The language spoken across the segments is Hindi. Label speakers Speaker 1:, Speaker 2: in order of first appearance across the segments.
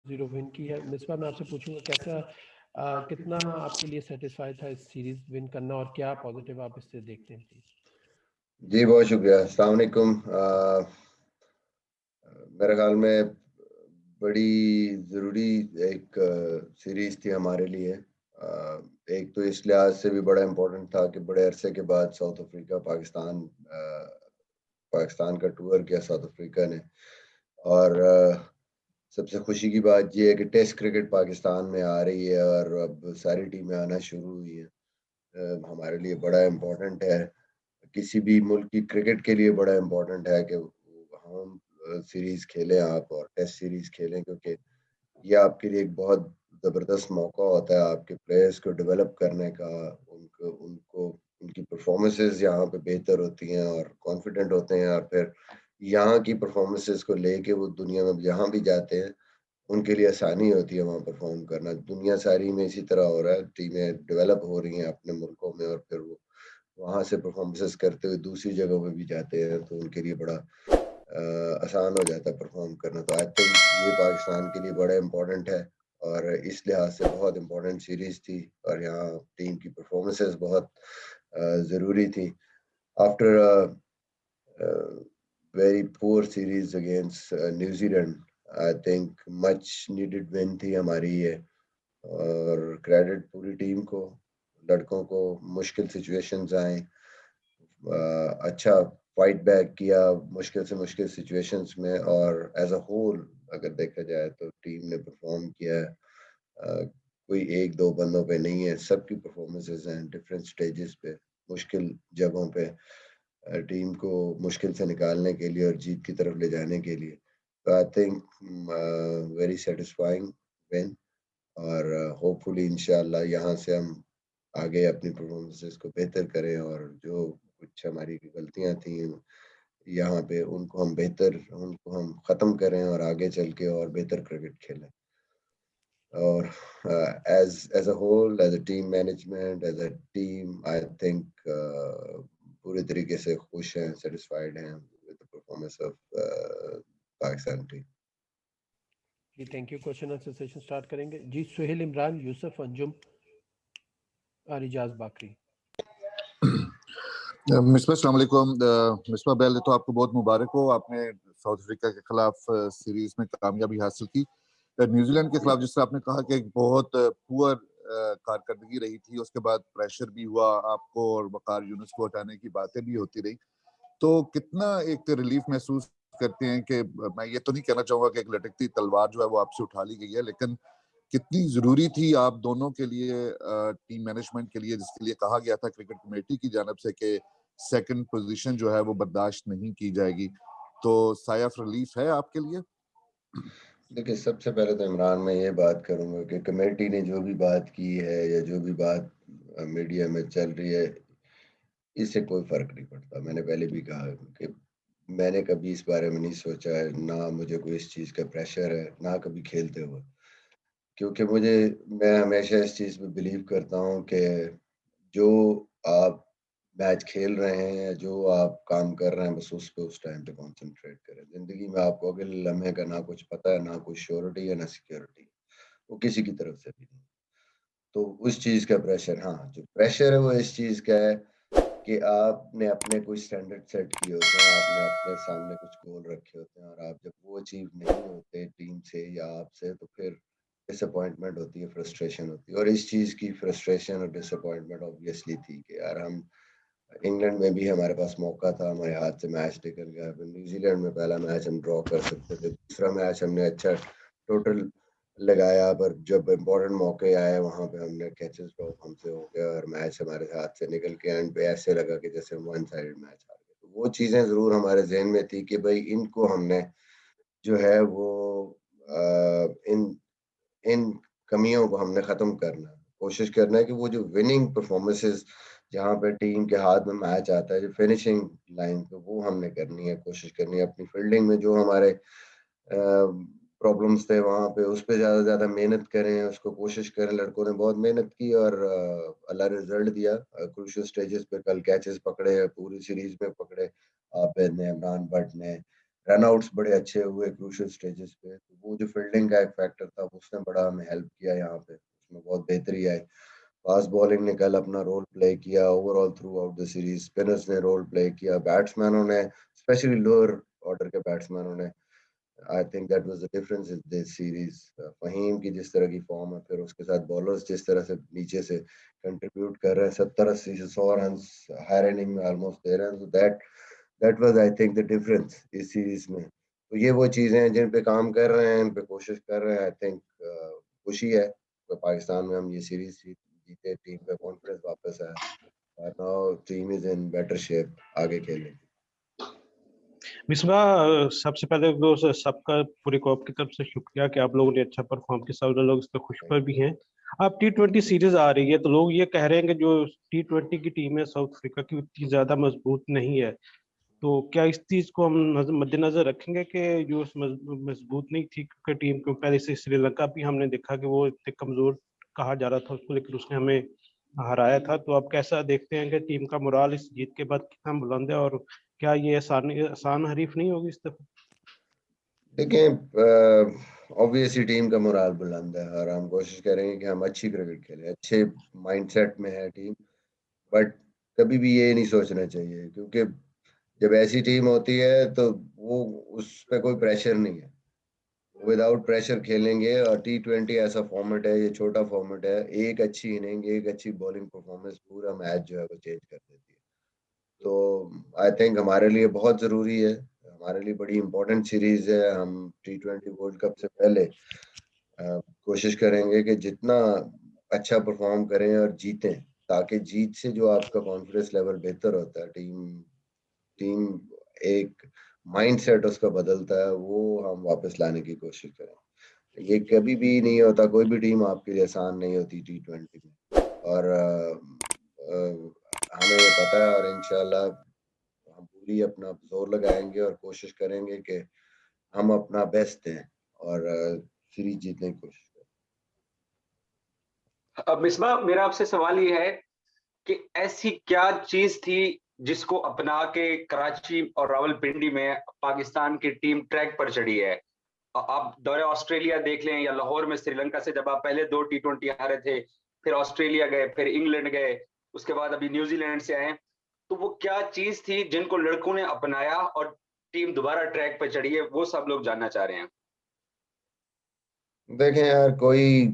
Speaker 1: 0 विन की है। मिसबा, मैं आपसे पूछूंगा कैसा कितना आपके लिए सेटिस्फाइड था इस सीरीज विन करना और क्या पॉजिटिव आप इससे देखते हैं प्लीज?
Speaker 2: जी बहुत शुक्रिया। अस्सलाम वालेकुम। मेरे ख्याल में बड़ी ज़रूरी एक सीरीज़ थी हमारे लिए। एक तो इस लिहाज से भी बड़ा इम्पोर्टेंट था कि बड़े अरसे के बाद साउथ अफ्रीका पाकिस्तान का टूर किया साउथ अफ्रीका ने। और सबसे खुशी की बात ये है कि टेस्ट क्रिकेट पाकिस्तान में आ रही है और अब सारी टीमें आना शुरू हुई हैं। हमारे लिए बड़ा इम्पोर्टेंट है, किसी भी मुल्क की क्रिकेट के लिए बड़ा इम्पोर्टेंट है कि हम सीरीज़ खेलें आप और टेस्ट सीरीज़ खेलें, क्योंकि ये आपके लिए एक बहुत ज़बरदस्त मौका होता है आपके प्लेयर्स को डेवलप करने का। उनको उनको उनकी परफॉर्मेंसेस यहाँ पे बेहतर होती हैं और कॉन्फिडेंट होते हैं, और फिर यहाँ की परफॉर्मेंसेस को लेके वो दुनिया में जहाँ भी जाते हैं उनके लिए आसानी होती है वहाँ परफॉर्म करना। दुनिया सारी में इसी तरह हो रहा है, टीमें डेवलप हो रही हैं अपने मुल्कों में और फिर वो वहाँ से परफॉर्मेंसेस करते हुए दूसरी जगहों पे भी जाते हैं, तो उनके लिए बड़ा आसान हो जाता है परफॉर्म करना। तो आई थिंक ये पाकिस्तान के लिए बड़ा इम्पोर्टेंट है और इस लिहाज से बहुत इम्पोर्टेंट सीरीज़ थी और यहाँ टीम की परफॉर्मेंसेस बहुत ज़रूरी थी। After very poor series against New Zealand, I think much needed win थी हमारी ये। और क्रेडिट पूरी टीम को, लड़कों को मुश्किल सिचुएशंस आए, अच्छा फाइट बैक किया मुश्किल से मुश्किल सिचुएशंस में, और एज अ होल अगर देखा जाए तो टीम ने परफॉर्म किया है। कोई एक दो बंदों पे नहीं है, सबकी परफॉर्मेंसेस हैं डिफरेंट स्टेजेस पे, मुश्किल जगहों पे टीम को मुश्किल से निकालने के लिए और जीत की तरफ ले जाने के लिए। तो I think very satisfying win, और होपफुली इंशाल्लाह यहाँ से हम आगे अपनी परफॉर्मेंसेस को बेहतर करें और जो कुछ हमारी गलतियाँ थी यहाँ पे उनको हम ख़त्म करें और आगे चल के और बेहतर क्रिकेट खेलें। और as a whole, as a team management, as a team, I think पूरे तरीके से खुश हैं, सेटिस्फाइड हैं with the performance of Pakistan team.
Speaker 1: जी thank you. Question answer session start करेंगे जी। सुहेल इमरान, यूसुफ अंजुम, रिजाज बाकरी।
Speaker 3: मिसबा अस्सलाम वालेकुम। मिसबा, पहले तो आपको बहुत मुबारक हो, आपने साउथ अफ्रीका के खिलाफ सीरीज में कामयाबी हासिल की। न्यूजीलैंड के खिलाफ जिस तरह आपने कहा कि एक बहुत पुअर कारकर्दगी रही थी, उसके बाद प्रेशर भी हुआ आपको और वकार यूनुस को हटाने की बातें भी होती रही, तो कितना एक रिलीफ महसूस करते हैं कि मैं ये तो नहीं कहना चाहूंगा कि एक लटकती तलवार जो है वो आपसे उठा ली गई है, लेकिन कितनी जरूरी थी आप दोनों के लिए, टीम मैनेजमेंट के लिए, जिसके लिए कहा गया था क्रिकेट कमेटी की जानब से कि सेकंड पोजीशन जो है वो बर्दाश्त नहीं की जाएगी, तो साया ऑफ रिलीफ है आपके लिए?
Speaker 2: देखिए, सबसे पहले तो इमरान मैं ये बात करूँगा कि कमेटी ने जो भी बात की है या जो भी बात मीडिया में चल रही है, इससे कोई फ़र्क नहीं पड़ता। मैंने पहले भी कहा कि मैंने कभी इस बारे में नहीं सोचा है, ना मुझे कोई इस चीज़ का प्रेशर है, ना कभी खेलते हुए। क्योंकि मैं हमेशा इस चीज़ पे बिलीव करता हूँ कि जो आप मैच खेल रहे हैं या जो आप काम कर रहे हैं, बस उस पे उस टाइम पे कॉन्सन्ट्रेट करें। ज़िंदगी में आपको अगले लम्हे का ना कुछ पता है, ना कोई श्योरिटी है, ना सिक्योरिटी, वो किसी की तरफ से भी नहीं। तो उस चीज़ का प्रेशर, हाँ, जो प्रेशर है वो इस चीज़ का है कि आपने अपने कोई स्टैंडर्ड सेट किए होते हैं, आपने अपने सामने कुछ गोल रखे होते हैं और आप जब वो अचीव नहीं होते टीम से या आपसे, तो फिर डिसअपॉइंटमेंट होती है, फ्रस्ट्रेशन होती है। और इस चीज़ की फ्रस्ट्रेशन और डिसअपॉइंटमेंट ऑब्वियसली थी कि यार हम इंग्लैंड में भी हमारे पास मौका था, हमारे हाथ से मैच निकल गया। फिर न्यूज़ीलैंड में पहला मैच हम ड्रॉ कर सकते थे, दूसरा मैच हमने अच्छा टोटल लगाया, पर जब इम्पोर्टेंट मौके आए वहाँ पे हमने कैचेस ड्रॉप हमसे हो गया और मैच हमारे हाथ से निकल के एंड पे ऐसे लगा कि जैसे हम वन साइडेड मैच हार गए। तो वो चीज़ें ज़रूर हमारे ज़हन में थी कि भई इनको हमने जो है वो इन इन कमियों को हमने ख़त्म करना है। कोशिश करना है कि वो जो विनिंग परफ़ॉर्मेंसेज़ जहाँ पे टीम के हाथ में मैच आता है, जो फिनिशिंग लाइन पे, वो हमने करनी है, कोशिश करनी है। अपनी फ़ील्डिंग में जो हमारे प्रॉब्लम्स थे वहाँ पे उस पे ज़्यादा से ज़्यादा मेहनत करें, उसको कोशिश करें। लड़कों ने बहुत मेहनत की और अल्लाह रिज़ल्ट दिया। क्रूशियल स्टेजेस पे कल कैचेस पकड़े, पूरी सीरीज़ में पकड़े। आबिद ने, इमरान भट्ट ने, रन आउट्स बड़े अच्छे हुए क्रूशियल स्टेजेस पे, तो वो जो फील्डिंग का एक फैक्टर था उसने बड़ा हमें हेल्प किया यहाँ पे, उसमें बहुत बेहतरी आई। फास्ट बॉलिंग ने कल अपना रोल प्ले किया overall throughout the series, spinners ने रोल प्ले किया, बैट्समैनों ने स्पेशली लोअर ऑर्डर के बैट्समैनों ने, I think that was the difference in this series. Faheem की जिस तरह की फॉर्म है, फिर उसके साथ बॉलर्स जिस तरह से नीचे से कंट्रीब्यूट कर रहे हैं, 70-80 से 100 रन हायर इनिंग में ऑलमोस्ट दे रहे हैं, तो that was I think the difference इस सीरीज में। तो ये वो चीजें हैं जिन पे काम कर रहे हैं, इन पे कोशिश कर रहे हैं। आई थिंक खुशी है कि पाकिस्तान में हम ये सीरीज जीते, टीम का कॉन्फिडेंस वापस आया, और now team is in better shape आगे खेलने की।
Speaker 4: मिसबा, सबसे पहले तो सबका पूरे कॉप की तरफ से शुक्रिया कि आप लोगों ने अच्छा परफॉर्म किया, सब लोग इस पर खुश पर भी हैं। अब T20 सीरीज आ रही है तो लोग ये कह रहे हैं कि जो T20 की टीम है साउथ अफ्रीका की उतनी ज्यादा मजबूत नहीं है, तो क्या इस चीज को हम मद्देनजर रखेंगे कि जो मजबूत नहीं थी क्योंकि टीम को पहले से श्रीलंका भी हमने देखा कि वो इतने कमजोर कहा जा रहा था उसको, लेकिन उसने हमें हराया था। तो आप कैसा देखते हैं कि टीम का मोराल इस जीत के बाद कितना बुलंद है, और क्या ये आसान हरीफ नहीं होगी इस दफा?
Speaker 2: देखें, ऑब्वियसली टीम का मोराल बुलंद है और हम कोशिश करेंगे कि हम अच्छी क्रिकेट खेलें, अच्छे माइंडसेट में है टीम। बट कभी भी ये नहीं सोचना चाहिए, क्योंकि जब ऐसी टीम होती है तो वो उस पर कोई प्रेशर नहीं है, विदाउट प्रेशर खेलेंगे। और T20 ऐसा फॉर्मेट है, ये छोटा फॉर्मेट है, एक अच्छी इनिंग, एक अच्छी बॉलिंग परफॉर्मेंस पूरा मैच जो है वो चेंज कर देती है। तो आई थिंक हमारे लिए बहुत ज़रूरी है, हमारे लिए बड़ी इंपॉर्टेंट सीरीज है। हम T20 वर्ल्ड कप से पहले कोशिश करेंगे कि जितना अच्छा परफॉर्म करें और जीतें, ताकि जीत से जो आपका कॉन्फिडेंस लेवल बेहतर होता है, टीम एक माइंडसेट उसका बदलता है, वो हम वापस लाने की कोशिश करें। ये कभी भी नहीं होता, कोई भी टीम आपके लिए आसान नहीं होती T20 में, और हमें ये पता है, और इंशाल्लाह हम पूरी अपना जोर लगाएंगे और कोशिश करेंगे कि हम अपना बेस्ट दें और सीरीज जीतने की कोशिश करें।
Speaker 5: अब मिसबा, मेरा आपसे सवाल ये है कि ऐसी क्या चीज थी जिसको अपना के कराची और रावलपिंडी में पाकिस्तान की टीम ट्रैक पर चढ़ी है? आप दौरे ऑस्ट्रेलिया देख लें या लाहौर में श्रीलंका से जब आप पहले 2 T20 हारे थे, फिर ऑस्ट्रेलिया गए, फिर इंग्लैंड गए, उसके बाद अभी न्यूजीलैंड से आए, तो वो क्या चीज थी जिनको लड़कों ने अपनाया और टीम दोबारा ट्रैक पर चढ़ी है, वो सब लोग जानना चाह रहे हैं।
Speaker 2: देखें यार, कोई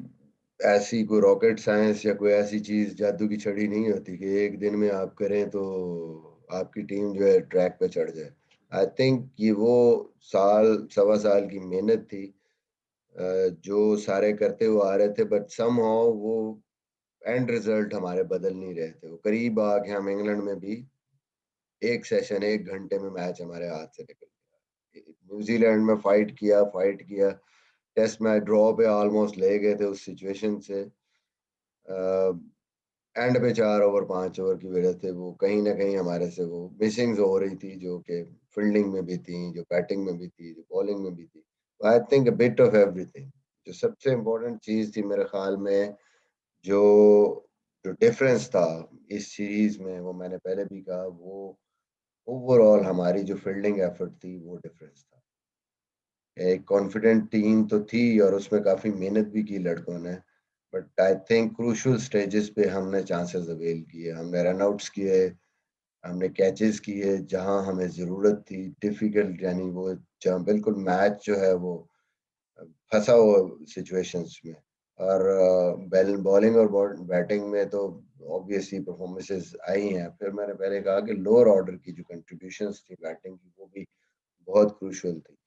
Speaker 2: रॉकेट साइंस या कोई ऐसी चीज जादू की छड़ी नहीं होती कि एक दिन में आप करें तो आपकी टीम जो है ट्रैक पे चढ़ जाए। आई थिंक ये वो साल सवा साल की मेहनत थी, जो सारे करते हुए आ रहे थे, बट समहाउ वो एंड रिजल्ट हमारे बदल नहीं रहे थे। वो करीब आ गए, हम इंग्लैंड में भी एक सेशन 1 घंटे में मैच हमारे हाथ से निकल गया। न्यूजीलैंड में फाइट किया, टेस्ट मैच ड्रॉ पे ऑलमोस्ट ले गए थे उस सिचुएशन से। एंड पे 4 ओवर 5 ओवर की वजह से वो कहीं ना कहीं हमारे से वो मिसिंग्स हो रही थी, जो कि फील्डिंग में भी थी, जो बैटिंग में भी थी, जो बॉलिंग में भी थी। I think a bit of everything. जो सबसे इम्पोर्टेंट चीज थी मेरे ख्याल में, जो जो डिफरेंस था इस सीरीज में, वो मैंने पहले भी कहा, वो ओवरऑल हमारी जो फील्डिंग एफर्ट थी वो डिफरेंस था। एक कॉन्फिडेंट टीम तो थी और उसमें काफी मेहनत भी की लड़कों ने, but I think crucial stages पे हमने चांसेस अवेल किए, हमने रन आउट्स किए, हमने कैचेस किए जहां हमें जरूरत थी। डिफिकल्ट यानी वो जहां बिल्कुल मैच जो है वो फंसा हुआ सिचुएशंस में। और बॉलिंग और बैटिंग में तो ऑब्वियसली परफॉर्मेंसेस आई हैं। फिर मैंने पहले कहा कि लोअर ऑर्डर की जो कंट्रीब्यूशंस थी बैटिंग की, वो भी बहुत क्रूशियल थी।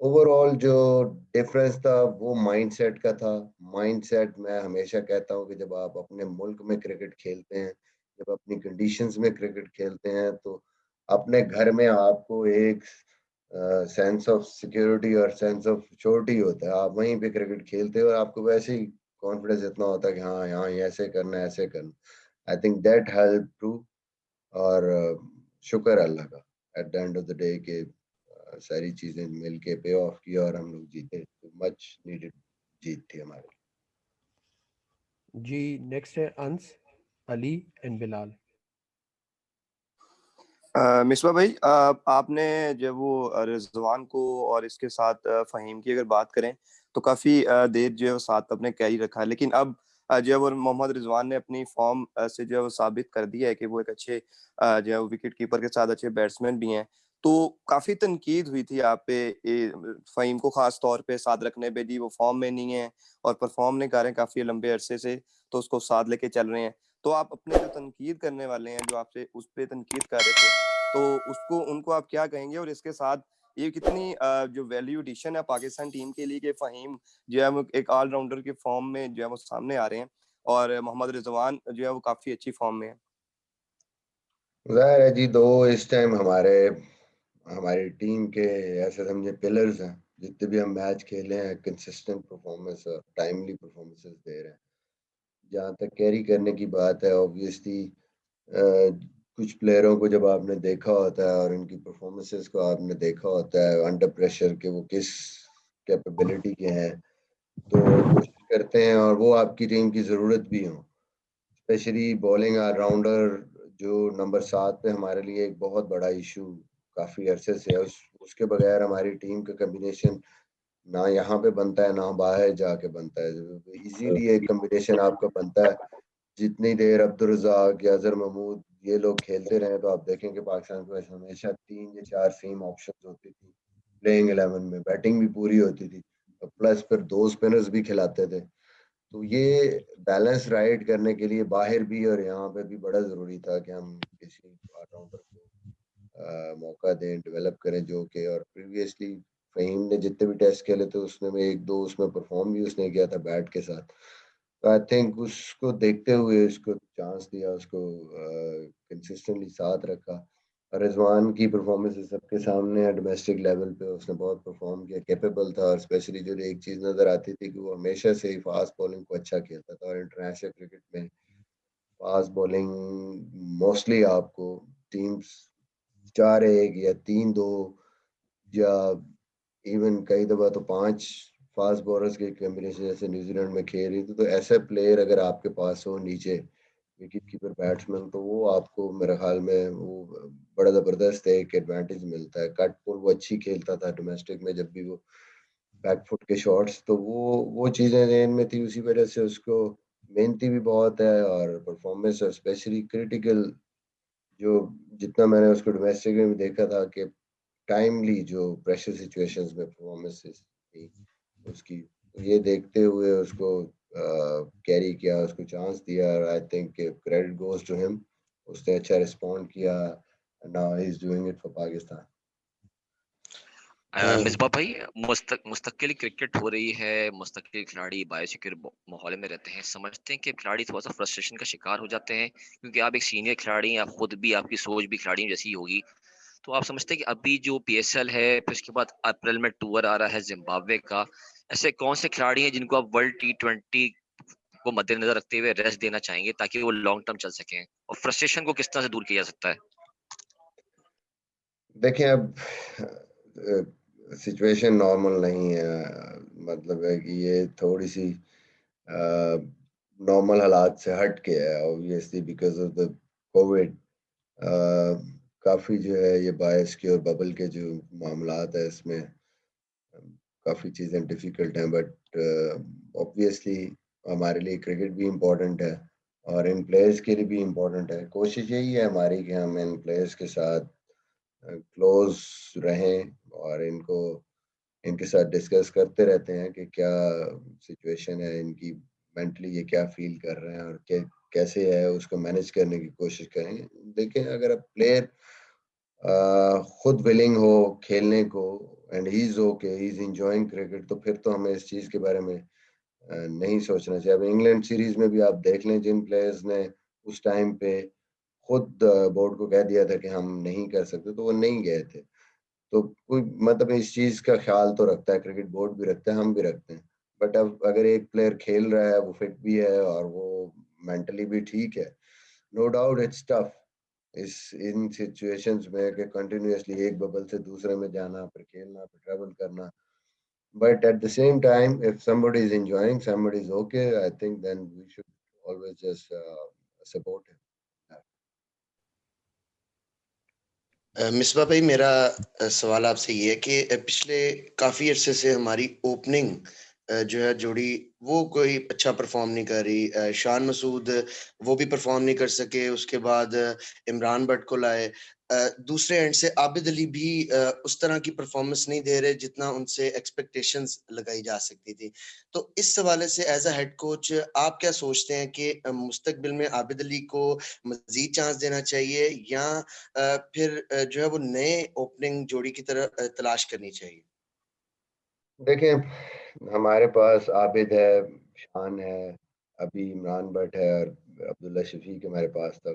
Speaker 2: ओवरऑल जो डिफरेंस था वो माइंडसेट का था। माइंडसेट, मैं हमेशा कहता हूँ कि जब आप अपने मुल्क में क्रिकेट खेलते हैं, जब अपनी कंडीशंस में क्रिकेट खेलते हैं, तो अपने घर में आपको एक सेंस ऑफ सिक्योरिटी और सेंस ऑफ श्योरिटी होता है। आप वहीं पे क्रिकेट खेलते हो और आपको वैसे ही कॉन्फिडेंस इतना होता है कि हाँ यहाँ ये ऐसे करना है, ऐसे करना। I think that help too. और शुक्र अल्लाह का at the end of the day के सारी चीजें मिलके पे ऑफ किया और हम लोग जीते। मच नीडेड जीत थी हमारे।
Speaker 1: जी नेक्स्ट है अंस, अली एंड बिलाल।
Speaker 6: मिसबा भाई, आपने जब वो रिजवान को और इसके साथ फहीम की अगर बात करें तो काफी देर जो है वो साथ अपने कैरी रखा है, लेकिन अब जो है वो मोहम्मद रिजवान ने अपनी फॉर्म से जो है वो साबित कर दिया है कि वो एक अच्छे जो है विकेट कीपर के साथ अच्छे बैट्समैन भी हैं। तो काफी तनकीद हुई थी आप पे फहीम को खास तौर पे साथ रखने पे, जी वो फॉर्म में नहीं है और परफॉर्म नहीं कर रहे हैं काफी लंबे अरसे से, तो उसको साथ लेके चल रहे हैं। तो आप अपने जो तनकीद करने वाले हैं, जो आपसे उस पे तनकीद कर रहे थे, तो उसको उनको आप क्या कहेंगे? और इसके साथ ये कितनी जो वैल्यू एडिशन है पाकिस्तान टीम के लिए कि फहीम जो है वो एक ऑलराउंडर के फॉर्म में जो है वो सामने आ रहे हैं और मोहम्मद रिजवान जो है वो काफी अच्छी फॉर्म में है।
Speaker 2: जाहिर है जी, दो इस टाइम हमारी टीम के ऐसे समझे पिलर्स हैं। जितने भी हम मैच खेले हैं, कंसिस्टेंट परफॉर्मेंस और टाइमली परफॉर्मेंसेस दे रहे हैं। जहाँ तक कैरी करने की बात है, ऑब्वियसली कुछ प्लेयरों को जब आपने देखा होता है और उनकी परफॉर्मेंसेस को आपने देखा होता है अंडर प्रेशर के वो किस कैपेबिलिटी के हैं, तो कोशिश करते हैं और वो आपकी टीम की ज़रूरत भी हो। स्पेशली बॉलिंग ऑलराउंडर जो नंबर 7 पे हमारे लिए एक बहुत बड़ा इशू काफ़ी अरसे से है। उसके बगैर हमारी टीम का कॉम्बिनेशन ना यहाँ पे बनता है ना बाहर जाके बनता है। इजीली एक कॉम्बिनेशन आपका बनता है। जितनी देर अब्दुल रज़ाक या अज़हर महमूद ये लोग खेलते रहे तो आप देखेंगे पाकिस्तान के पास हमेशा 3 या 4 सेम ऑप्शंस होती थी प्लेइंग 11 में। बैटिंग भी पूरी होती थी और प्लस फिर 2 स्पिनर्स भी खिलाते थे। तो ये बैलेंस राइट करने के लिए बाहर भी और यहाँ पे भी बड़ा ज़रूरी था कि हम किसी ऑलराउंडर को मौका दें, डेवलप करें, जो कि और प्रीवियसली फ़हीम ने जितने भी टेस्ट खेले थे उसने में 1-2 उसमें परफॉर्म भी उसने किया था बैट के साथ। तो आई थिंक उसको देखते हुए उसको चांस दिया, उसको कंसिस्टेंटली साथ रखा। रिजवान की परफॉर्मेंस सबके सामने है। डोमेस्टिक लेवल पे उसने बहुत परफॉर्म किया, कैपेबल था और स्पेशली जो एक चीज़ नज़र आती थी कि वो हमेशा से ही फास्ट बॉलिंग को अच्छा खेलता था और इंटरनेशनल क्रिकेट में फास्ट बॉलिंग मोस्टली आपको टीम्स 4-1 या 3-2 या इवन कई दफ़ा तो 5 फास्ट बॉलर्स के कॉम्बिनेशन जैसे न्यूजीलैंड में खेल रही थी, तो ऐसे प्लेयर अगर आपके पास हो नीचे विकेट कीपर बैट्समैन, तो वो आपको मेरे ख्याल में वो बड़ा ज़बरदस्त एक एडवांटेज मिलता है। कट बॉल वो अच्छी खेलता था डोमेस्टिक में, जब भी वो बैक फुट के शॉट्स, तो वो चीज़ें ज़हन में थी, उसी वजह से उसको मेहनती भी बहुत है और परफॉर्मेंस और स्पेशली क्रिटिकल जो जितना मैंने उसको डोमेस्टिक में भी देखा था कि टाइमली जो प्रेशर सिचुएशंस में परफॉर्मेंसेस थी उसकी, तो ये देखते हुए उसको कैरी किया, उसको चांस दिया और I think credit goes to him. उसने अच्छा रिस्पॉन्ड किया। Now he is doing it for Pakistan.
Speaker 7: Misbah भाई, मुस्तकिल क्रिकेट हो रही है, मुस्तकिल खिलाड़ी बायोसिक्योर माहौल में रहते हैं, समझते हैं कि खिलाड़ी थोड़ा सा फ्रस्ट्रेशन का शिकार हो जाते हैं, क्योंकि आप एक सीनियर खिलाड़ी हैं, आप खुद भी, आपकी सोच भी खिलाड़ियों जैसी होगी। तो आप समझते हैं कि अभी जो पीएसएल है, फिर उसके बाद अप्रैल में टूर आ रहा है जिम्बाब्वे का, ऐसे कौन से खिलाड़ी हैं जिनको आप वर्ल्ड T20 को मद्देनजर रखते हुए रेस्ट देना चाहेंगे ताकि वो लॉन्ग टर्म चल सकें, और फ्रस्ट्रेशन को किस तरह से दूर किया जा सकता है?
Speaker 2: देखिए अब सिचुएशन नॉर्मल नहीं है। मतलब है कि ये थोड़ी सी नॉर्मल हालात से हट के है obviously because of the Covid. काफ़ी जो है ये बायस की और बबल के जो मामलात है इसमें काफ़ी चीज़ें डिफ़िकल्ट हैं, बट ऑब्वियसली हमारे लिए क्रिकेट भी इम्पोर्टेंट है और इन प्लेयर्स के लिए भी इम्पोर्टेंट है। कोशिश यही है हमारी कि हम इन प्लेयर्स के साथ क्लोज रहें और इनके साथ डिस्कस करते रहते हैं कि क्या सिचुएशन है इनकी, मेंटली ये क्या फील कर रहे हैं और कैसे है उसको मैनेज करने की कोशिश करें। देखें अगर अब प्लेयर खुद विलिंग हो खेलने को and he is okay, he is enjoying cricket, तो फिर तो हमें इस चीज़ के बारे में नहीं सोचना चाहिए। अब इंग्लैंड सीरीज में भी आप देख लें, जिन प्लेयर्स ने उस टाइम पे खुद बोर्ड को कह दिया था कि हम नहीं कर सकते, तो वो नहीं गए थे। तो कोई मतलब इस चीज़ का ख्याल तो रखता है, क्रिकेट बोर्ड भी रखता है, हम भी रखते हैं। बट अब अगर एक प्लेयर खेल रहा है, वो फिट भी है और वो मेंटली भी ठीक है, नो डाउट इट्स टफ इस इन सिचुएशंस में कि कंटिन्यूअसली एक बबल से दूसरे में जाना, फिर खेलना, फिर ट्रैवल करना। But at the same time, if somebody is enjoying, somebody is okay, I think then we should always just support him.
Speaker 8: Misbah भाई, मेरा सवाल आपसे ये है कि पिछले काफी अरसे से हमारी ओपनिंग जो है जोड़ी वो कोई अच्छा परफॉर्म नहीं कर रही। शान मसूद वो भी परफॉर्म नहीं कर सके, उसके बाद इमरान भट्ट को लाए। दूसरे एंड से आबिद अली भी उस तरह की परफॉर्मेंस नहीं दे रहे जितना उनसे एक्सपेक्टेशंस लगाई जा सकती थी। तो इस हवाले से एज अ हेड कोच आप क्या सोचते हैं कि मुस्तकबिल में आबिद अली को मजीद चांस देना चाहिए या फिर जो है वो नए ओपनिंग जोड़ी की तरह तलाश करनी चाहिए?
Speaker 2: देखें, हमारे पास आबिद है, शान है, अभी इमरान भट्ट है और अब्दुल्ला शफीक हमारे पास था।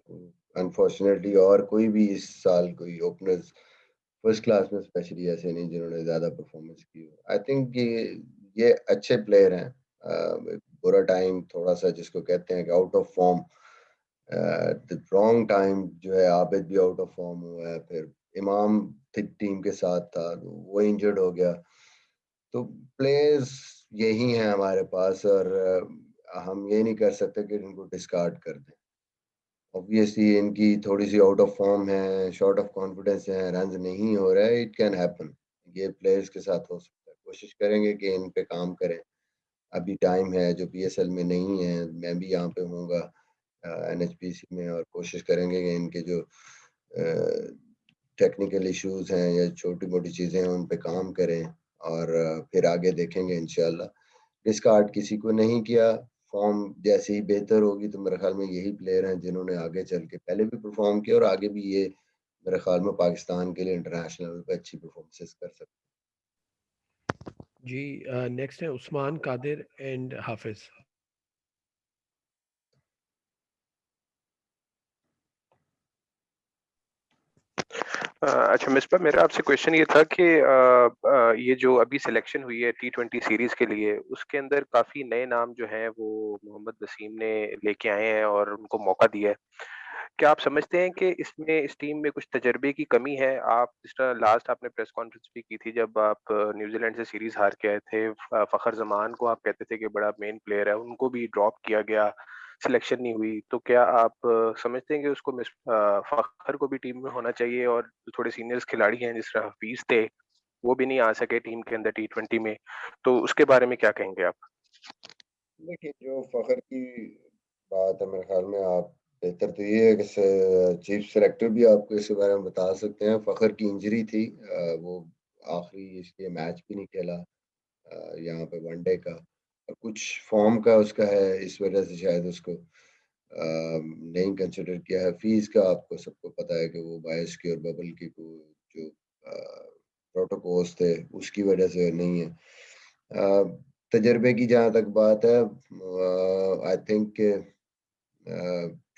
Speaker 2: अनफॉर्चुनेटली और कोई भी इस साल कोई ओपनर्स फर्स्ट क्लास में स्पेशली ऐसे नहीं जिन्होंने ज़्यादा परफॉर्मेंस की हो। आई थिंक ये अच्छे प्लेयर हैं। बुरा टाइम थोड़ा-सा जिसको कहते हैं कि out of form, the wrong time जो है, आबिद भी आउट ऑफ फॉर्म हुआ है। फिर इमाम टीम के साथ था, वो इंजर्ड हो गया। तो प्लेयर्स यही हैं हमारे पास और हम ये नहीं कर सकते कि इनको डिस्कार्ड कर दें। ऑब्वियसली इनकी थोड़ी-सी आउट ऑफ फॉर्म है, शॉर्ट ऑफ कॉन्फिडेंस है, रन्स नहीं हो रहा है, इट कैन हैपन। ये प्लेयर्स के साथ हो सकता है। कोशिश करेंगे कि इन पे काम करें। अभी टाइम है, जो पीएसएल में नहीं है, मैं भी यहाँ पे हूँगा एनएचपीसी में, और कोशिश करेंगे कि इनके जो टेक्निकल इश्यूज़ हैं या छोटी-मोटी चीज़ें हैं, उन पे काम करें और फिर आगे देखेंगे इंशाल्लाह। डिस्कार्ड किसी को नहीं किया, फॉर्म जैसे ही बेहतर होगी तो मेरे ख़्याल में यही प्लेयर हैं जिन्होंने आगे चल के पहले भी परफ़ॉर्म किया और आगे भी ये मेरे ख़्याल में पाकिस्तान के लिए इंटरनेशनल लेवल पे अच्छी परफ़ॉर्मेंसेस कर सकते हैं।
Speaker 1: जी नेक्स्ट है उस्मान कादिर एंड हाफिज।
Speaker 9: अच्छा मिसबा, मेरा आपसे क्वेश्चन ये था कि ये जो अभी सिलेक्शन हुई है T20 सीरीज के लिए, उसके अंदर काफी नए नाम जो हैं वो मोहम्मद वसीम ने लेके आए हैं और उनको मौका दिया है। क्या आप समझते हैं कि इसमें इस टीम में कुछ तजर्बे की कमी है? आप जिस तरह लास्ट आपने प्रेस कॉन्फ्रेंस भी की थी जब आप न्यूजीलैंड से सीरीज हार के आए थे, फखर जमान को आप कहते थे कि बड़ा मेन प्लेयर है, उनको भी ड्रॉप किया गया, सिलेक्शन नहीं हुई। तो क्या आप समझते हैं कि उसको फखर को भी टीम में होना चाहिए, और जो थोड़े सीनियर्स खिलाड़ी हैं जिस तरह हफीज थे वो भी नहीं आ सके टीम के अंदर T20 में, तो उसके बारे में क्या कहेंगे आप?
Speaker 2: देखिए, जो फ़ख्र की बात है, मेरे ख़्याल में आप बेहतर तो ये है कि चीफ सेलेक्टर भी आपको इसके बारे में बता सकते हैं। फ़ख्र की इंजरी थी, वो आखिरी इसलिए मैच भी नहीं खेला यहाँ पे वनडे का, और कुछ फॉर्म का उसका है, इस वजह से शायद उसको नहीं कंसिडर किया है। फीस का आपको सबको पता है कि वो बायस की और बबल की को जो प्रोटोकॉल्स थे उसकी वजह से नहीं है। तजर्बे की जहाँ तक बात है, आई थिंक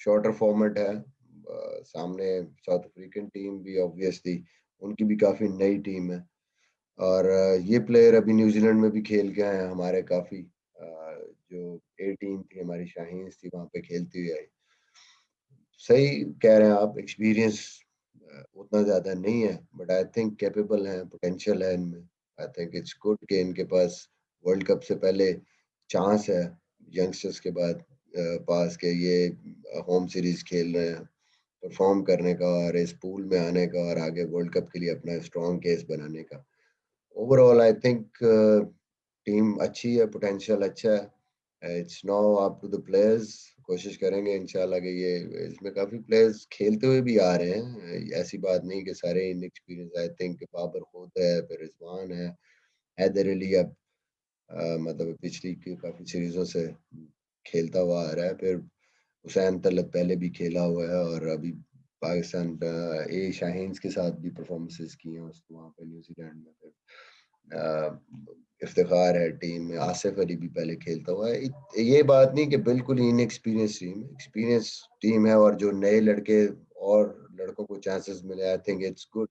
Speaker 2: शॉर्टर फॉर्मेट है। सामने साउथ अफ्रीकन टीम भी ऑब्वियसली उनकी भी काफ़ी नई टीम है, और ये प्लेयर अभी न्यूजीलैंड में भी खेल के आए हैं हमारे काफ़ी। जो ए टीम थी हमारी शाहीन्स थी वहाँ पे खेलती हुई आई। सही कह रहे हैं आप, एक्सपीरियंस उतना ज़्यादा नहीं है, बट आई थिंक कैपेबल हैं, पोटेंशियल है इनमें। आई थिंक इट्स गुड कि इनके पास वर्ल्ड कप से पहले चांस है यंगस्टर्स के बाद पास के ये होम सीरीज खेल रहे हैं, परफॉर्म करने का और इस पूल में आने का और आगे वर्ल्ड कप के लिए अपना स्ट्रॉन्ग केस बनाने का। ओवरऑल आई थिंक टीम अच्छी है, पोटेंशियल अच्छा है। It's now up to the players. कोशिश करेंगे इंशाल्लाह कि ये इसमें काफ़ी प्लेयर्स खेलते हुए भी आ रहे हैं। ऐसी बात नहीं कि सारे इनएक्सपीरियंस। आई थिंक बाबर खुद है, फिर रिजवान है, हैदर अली अब मतलब पिछली की काफ़ी सीरीज़ों से खेलता हुआ आ रहा है। फिर हुसैन तलब पहले भी खेला हुआ है और अभी पाकिस्तान ए शाहीन्स के साथ भी परफॉर्मेंसेस की हैं उसको वहाँ पे न्यूजीलैंड में। फिर इफ्तिखार है टीम में, आसिफ अली भी पहले खेलता हुआ है। ये बात नहीं कि बिल्कुल ही इनएक्सपीरियंस टीम है, एक्सपीरियंस टीम है, और जो नए लड़के और लड़कों को चांसेस मिले, आई थिंक इट्स गुड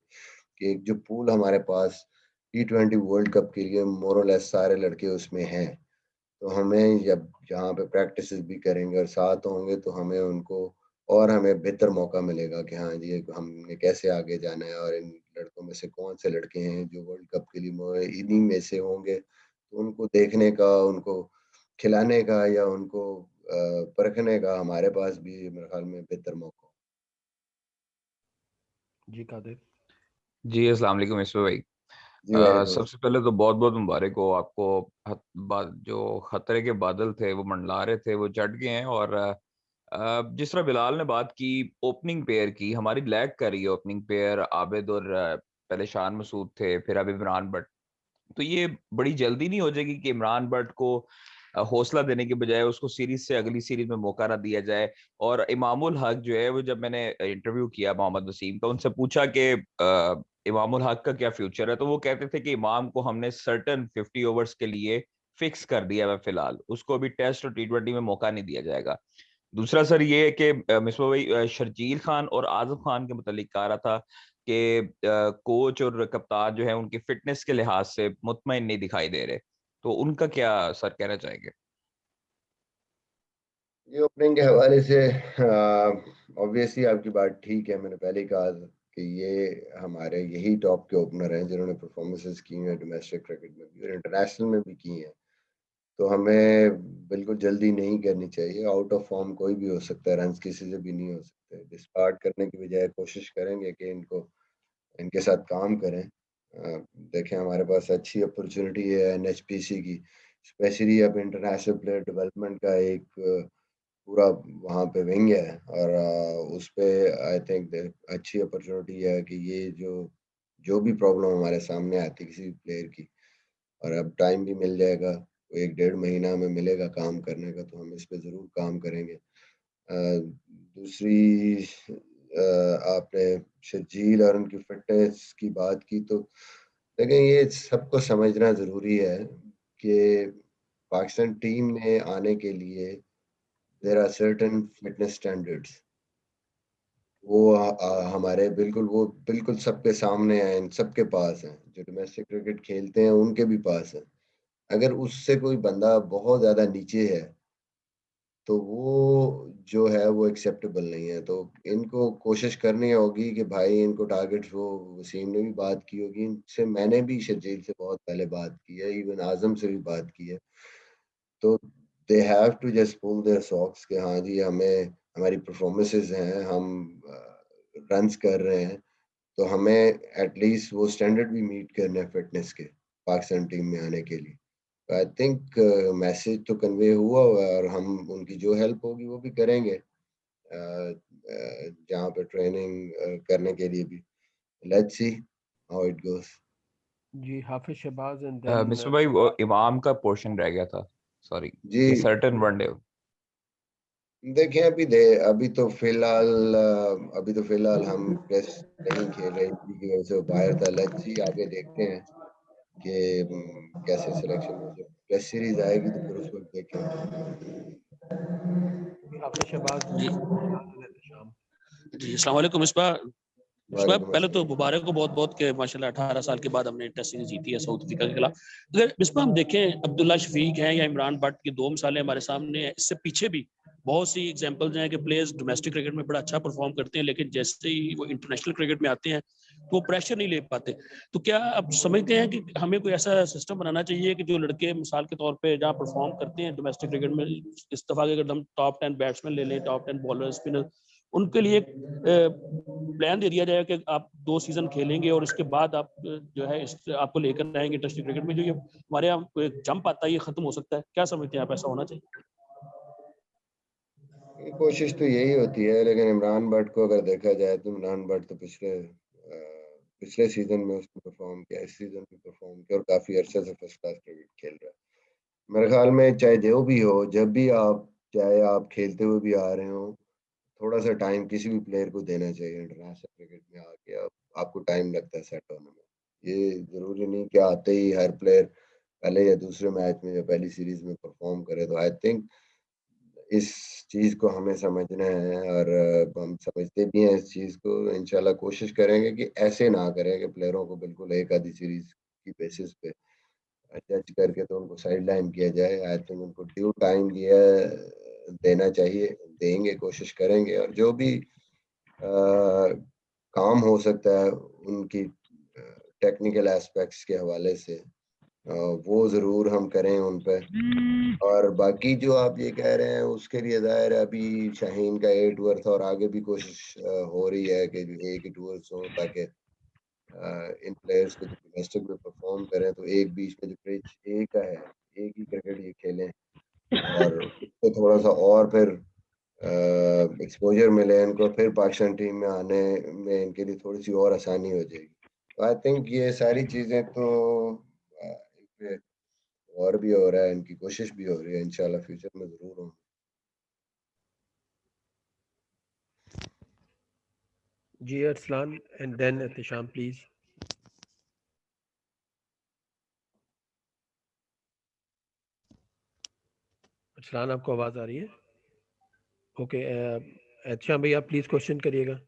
Speaker 2: कि जो पूल हमारे पास T20 वर्ल्ड कप के लिए मोर और लेस सारे लड़के उसमें हैं। तो हमें जब जहाँ पे प्रैक्टिसेस भी करेंगे और साथ होंगे तो हमें उनको और हमें बेहतर मौका मिलेगा कि हाँ जी, हमने कैसे आगे जाना है और इन लड़कों में से कौन से लड़के हैं जो वर्ल्ड कप के लिए इन्हीं में से होंगे। तो उनको देखने का, उनको खिलाने का या उनको परखने का हमारे पास भी मेरे ख्याल में बेहतर मौका।
Speaker 1: जी कादिर।
Speaker 10: जी अस्सलाम वालेकुम इसमें भाई।
Speaker 2: जी वालेकुम।
Speaker 10: सबसे पहले तो बहुत बहुत मुबारक हो आपको। जो खतरे के बादल थे वो मंडला रहे थे वो चढ़ गए हैं। और जिस तरह बिलाल ने बात की ओपनिंग पेयर की, हमारी लैग कर रही है ओपनिंग पेयर। आबिद और पहले शान मसूद थे, फिर अब इमरान भट्ट। तो ये बड़ी जल्दी नहीं हो जाएगी कि इमरान भट्ट को हौसला देने के बजाय उसको सीरीज से अगली सीरीज में मौका ना दिया जाए। और इमामुल हक जो है, वो जब मैंने इंटरव्यू किया मोहम्मद वसीम का, उनसे पूछा कि इमामुल हक का क्या फ्यूचर है, तो वो कहते थे कि इमाम को हमने सर्टन 50 ओवर्स के लिए फिक्स कर दिया है फिलहाल, उसको अभी टेस्ट और T20 में मौका नहीं दिया जाएगा। दूसरा सर ये है कि मिसबा भाई शर्जील खान और आजम खान के मुतालिक कह रहा था कि कोच और कप्तान जो है उनकी फिटनेस के लिहाज से मुतमईन नहीं दिखाई दे रहे, तो उनका क्या सर कहना चाहेंगे?
Speaker 2: ये ओपनिंग के हवाले से ऑब्वियसली आपकी बात ठीक है। मैंने पहले ही कहा कि ये हमारे यही टॉप के ओपनर हैं जिन्होंने परफॉर्मेंसेस की हैं डोमेस्टिक क्रिकेट में भी और इंटरनेशनल में भी की हैं। तो हमें बिल्कुल जल्दी नहीं करनी चाहिए। आउट ऑफ फॉर्म कोई भी हो सकता है, रन्स किसी से भी नहीं हो सकते। डिस्कार्ड करने की बजाय कोशिश करेंगे कि इनके साथ काम करें। देखें हमारे पास अच्छी अपॉर्चुनिटी है एनएचपीसी की, स्पेशली अब इंटरनेशनल प्लेयर डेवलपमेंट का एक पूरा वहाँ पे विंग है और उस पे आई थिंक अच्छी अपॉर्चुनिटी है कि ये जो भी प्रॉब्लम हमारे सामने आती है किसी भी प्लेयर की, और अब टाइम भी मिल जाएगा, 1 डेढ़ महीना हमें मिलेगा काम करने का, तो हम इस पे ज़रूर काम करेंगे। दूसरी आपने शर्जील और उनकी फिटनेस की बात की, तो देखें ये सबको समझना ज़रूरी है कि पाकिस्तान टीम में आने के लिए there are certain fitness standards. वो बिल्कुल सबके सामने हैं, सबके पास हैं। जो डोमेस्टिक क्रिकेट खेलते हैं उनके भी पास हैं। अगर उससे कोई बंदा बहुत ज़्यादा नीचे है, तो वो जो है वो एक्सेप्टेबल नहीं है। तो इनको कोशिश करनी होगी कि भाई इनको टारगेट्स, वो वसीम ने भी बात की होगी इनसे, मैंने भी शर्जील से बहुत पहले बात की है, इवन आज़म से भी बात की है। तो they have to just pull their socks कि हाँ जी, हमें हमारी परफॉर्मेंसेस हैं, हम रन्स कर रहे हैं, तो हमें एटलीस्ट वो स्टैंडर्ड भी मीट करना है फिटनेस के, पाकिस्तान टीम में आने के लिए। आई थिंक मैसेज तो कन्वे हुआ हुआ है और हम उनकी जो हेल्प होगी वो भी करेंगे, जहाँ पे ट्रेनिंग करने के लिए भी। Let's see how it goes.
Speaker 1: जी हाफिज शहबाज एंड देन
Speaker 10: मिसबा भाई वो इमाम का पोर्शन रह गया था, सॉरी,
Speaker 2: जी
Speaker 10: कि सर्टन वनडे।
Speaker 2: देखें, अभी तो फिलहाल हम टेस्ट नहीं खेल रहे, इसी की वजह से वो बाहर था। लेट्स सी आगे देखते हैं कि कैसे सिलेक्शन हो। जब टेस्ट सीरीज आएगी तो फिर उस वक्त देखेंगे।
Speaker 1: हाफिज शहबाज
Speaker 11: जी
Speaker 1: शाम।
Speaker 11: जी अस्सलाम वालेकुम मिसबा
Speaker 2: वालेकुम
Speaker 11: पहले तो
Speaker 2: अस्सलाम।
Speaker 11: मुबारक हो बहुत बहुत के माशाल्लाह 18 साल के बाद हमने टेस्ट सीरीज जीती है साउथ अफ्रीका के खिलाफ। अगर मिसबा हम देखें अब्दुल्ला शफीक हैं या इमरान भट्ट की 2 मिसालें हमारे सामने हैं, इससे पीछे भी बहुत सी एग्जांपल्स हैं कि प्लेयर्स डोमेस्टिक क्रिकेट में बड़ा अच्छा परफॉर्म करते हैं, लेकिन जैसे ही वो इंटरनेशनल क्रिकेट में आते हैं तो वो प्रेशर नहीं ले पाते। तो क्या आप समझते हैं कि हमें कोई ऐसा सिस्टम बनाना चाहिए कि जो लड़के मिसाल के तौर पे जहाँ परफॉर्म करते हैं डोमेस्टिक क्रिकेट में, इस दफा के अगर हम टॉप 10 बैट्समैन ले लें, टॉप 10 बॉलर स्पिनर, उनके लिए प्लान दे दिया जाए कि आप 2 सीजन खेलेंगे और इसके बाद आप जो है आपको लेकर आएंगे टेस्ट क्रिकेट में, जो ये हमारे यहाँ जंप आता है ये खत्म हो सकता है। क्या समझते हैं आप, ऐसा होना चाहिए?
Speaker 2: कोशिश तो यही होती है, लेकिन इमरान भट्ट को अगर देखा जाए तो इमरान भट्ट तो पिछले सीजन में उसने परफॉर्म किया, इस सीजन में परफॉर्म किया और काफी अरसे से फर्स्ट क्लास क्रिकेट खेल रहा है। मेरे ख्याल में चाहे जो भी हो, जब भी चाहे आप खेलते हुए भी आ रहे हो, थोड़ा सा टाइम किसी भी प्लेयर को देना चाहिए। इंटरनेशनल क्रिकेट में आके आपको टाइम लगता है सेट होने में। ये जरूरी नहीं कि आते ही हर प्लेयर पहले या दूसरे मैच में या पहली सीरीज में परफॉर्म करे। तो आई थिंक इस चीज को हमें समझना है और हम समझते भी हैं इस चीज को। इंशाल्लाह कोशिश करेंगे कि ऐसे ना करें कि प्लेयरों को बिल्कुल एक आधी सीरीज की बेसिस पे जज करके तो उनको साइड लाइन किया जाए। आई थिंक उनको ड्यू टाइम देना चाहिए, देंगे, कोशिश करेंगे, और जो भी काम हो सकता है उनकी टेक्निकल एस्पेक्ट्स के हवाले से वो ज़रूर हम करें उन पे। और बाकी जो आप ये कह रहे हैं उसके लिए ज़ाहिर है अभी शाहीन का 8 ओवर था और आगे भी कोशिश हो रही है कि 1 ही टूर्स हो ताकि इन प्लेयर्स को डोमेस्टिक में परफॉर्म करें, तो एक बीच में जो पिच एक का है, एक ही क्रिकेट ये खेलें और उसको थोड़ा सा और फिर एक्सपोजर मिले इनको, फिर पाकिस्तान टीम में आने में इनके लिए थोड़ी सी और आसानी हो जाएगी। तो आई थिंक ये सारी चीज़ें तो और भी हो रहा है, इनकी कोशिश भी हो रही है, इंशाल्लाह फ्यूचर में ज़रूर होंगे।
Speaker 1: Ji Arsalan and then Ehtesham please. Arsalan आपको आवाज आ रही है? ओके एहतशाम भाई आप प्लीज क्वेश्चन करिएगा।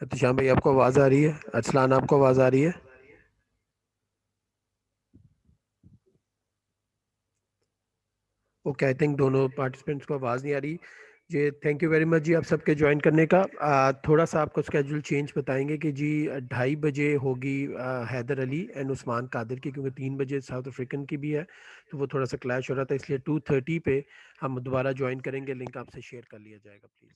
Speaker 1: एहतशाम भाई आपको आवाज आ रही है? अरसलान आपको आवाज आ रही है? ओके आई थिंक दोनों पार्टिसिपेंट्स को आवाज़ नहीं आ रही। जी थैंक यू वेरी मच जी आप सबके ज्वाइन करने का। थोड़ा सा आपको स्केड्यूल चेंज बताएंगे कि जी 2:30 बजे होगी हैदर अली एंड उस्मान कादिर की, क्योंकि 3 बजे साउथ अफ्रीकन की भी है, तो वो थोड़ा सा क्लैश हो रहा था, इसलिए 2:30 पे हम दोबारा ज्वाइन करेंगे। लिंक आपसे शेयर कर लिया जाएगा प्लीज़।